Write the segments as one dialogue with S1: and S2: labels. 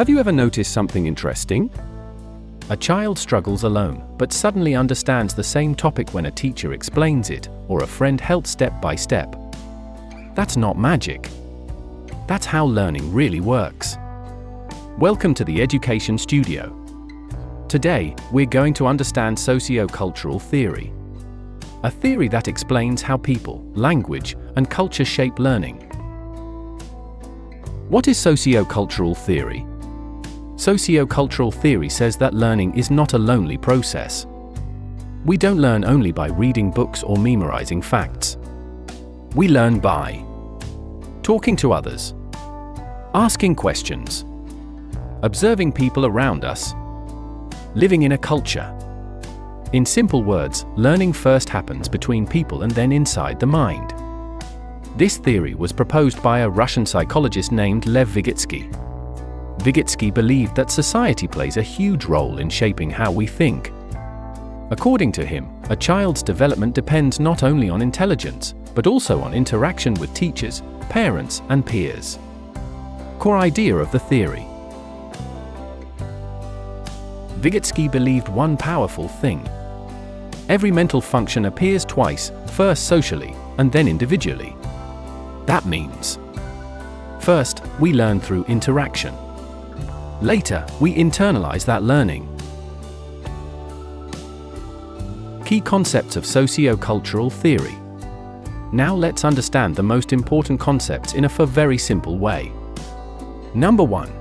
S1: Have you ever noticed something interesting? A child struggles alone, but suddenly understands the same topic when a teacher explains it, or a friend helps step by step. That's not magic. That's how learning really works. Welcome to the Education Studio. Today, we're going to understand sociocultural theory. A theory that explains how people, language, and culture shape learning. What is sociocultural theory? Sociocultural theory says that learning is not a lonely process. We don't learn only by reading books or memorizing facts. We learn by talking to others, asking questions, observing people around us, living in a culture. In simple words, learning first happens between people and then inside the mind. This theory was proposed by a Russian psychologist named Lev Vygotsky. Vygotsky believed that society plays a huge role in shaping how we think. According to him, a child's development depends not only on intelligence, but also on interaction with teachers, parents, and peers. Core idea of the theory. Vygotsky believed one powerful thing. Every mental function appears twice, first socially, and then individually. That means, first, we learn through interaction. Later, we internalize that learning. Key concepts of sociocultural theory. Now let's understand the most important concepts in a very simple way. Number 1.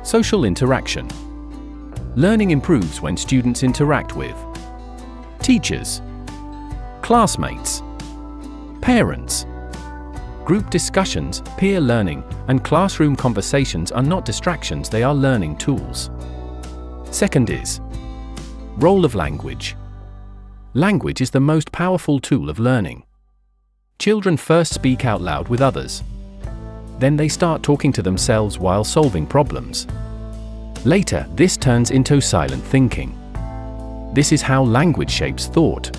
S1: Social interaction. Learning improves when students interact with teachers, classmates, parents. Group discussions, peer learning, and classroom conversations are not distractions, they are learning tools. Second is role of language. Language is the most powerful tool of learning. Children first speak out loud with others. Then they start talking to themselves while solving problems. Later, this turns into silent thinking. This is how language shapes thought.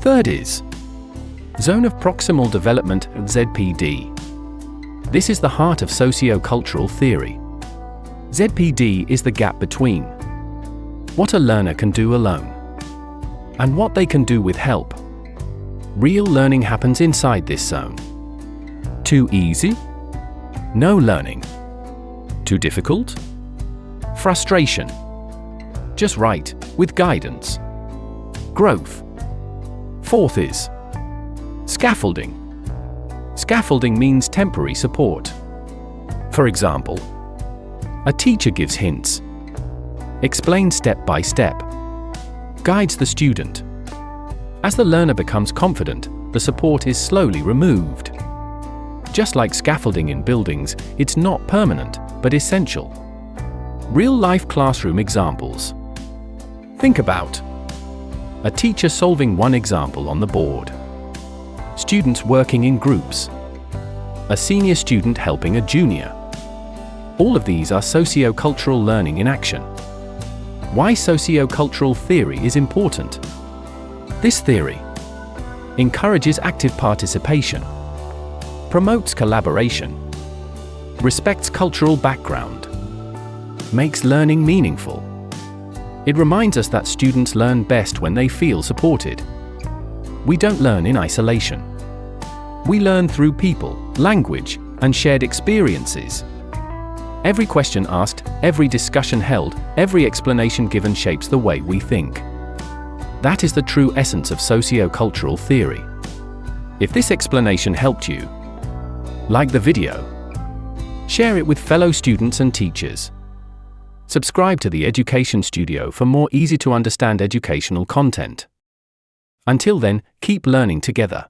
S1: Third is Zone of Proximal Development, ZPD. This is the heart of sociocultural theory. ZPD is the gap between what a learner can do alone and what they can do with help. Real learning happens inside this zone. Too easy? No learning. Too difficult? Frustration. Just right, with guidance. Growth. Fourth is scaffolding. Scaffolding means temporary support. For example, a teacher gives hints, explains step by step, guides the student. As the learner becomes confident, the support is slowly removed. Just like scaffolding in buildings, it's not permanent, but essential. Real-life classroom examples. Think about a teacher solving one example on the board, students working in groups, a senior student helping a junior. All of these are sociocultural learning in action. Why sociocultural theory is important? This theory encourages active participation, promotes collaboration, respects cultural background, makes learning meaningful. It reminds us that students learn best when they feel supported. We don't learn in isolation. We learn through people, language, and shared experiences. Every question asked, every discussion held, every explanation given shapes the way we think. That is the true essence of sociocultural theory. If this explanation helped you, like the video, share it with fellow students and teachers. Subscribe to the Education Studio for more easy-to-understand educational content. Until then, keep learning together.